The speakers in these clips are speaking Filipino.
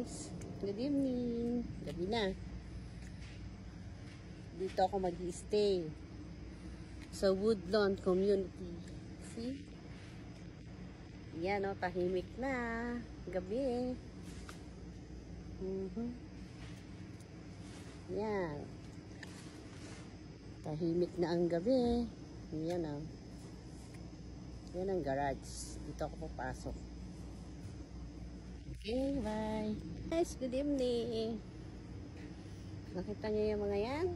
guys, good evening. Gabi na. Dito ako mag-i-stay sa Woodlawn Community. See? Yan o, tahimik na. Gabi. Yan. Tahimik na ang gabi. Yan o. Yan ang garage. Dito ako papasok. Okay, bye. Guys, good evening. Nakita niyo yung mga yan?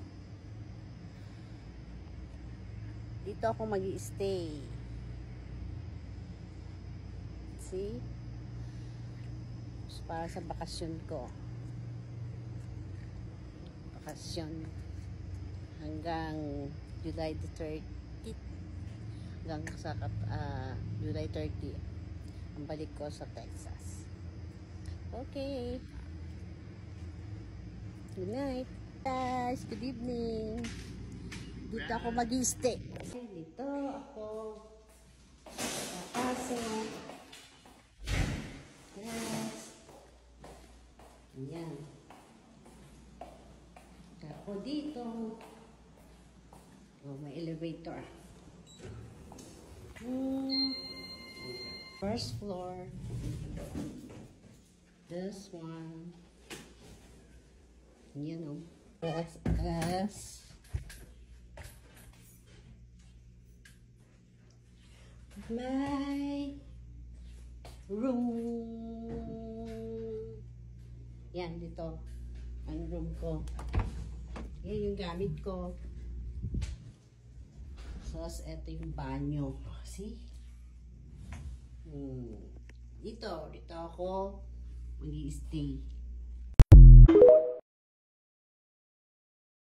Dito ako mag-i-stay. See? Para sa bakasyon ko. Bakasyon. Hanggang July the 30th. Hanggang sa July 30. Ang balik ko sa Texas. Okay. Good night. Guys, good evening. Dito ako mag-i-stay. Dito ako papasok. Yes. Ayan. Ako dito. Oh, may elevator. First floor. This one. You know. Yes. My room. Yan, dito. Ang room ko. Yan yung gamit ko. So, ito yung banyo. See? Dito ako mag-i-stay.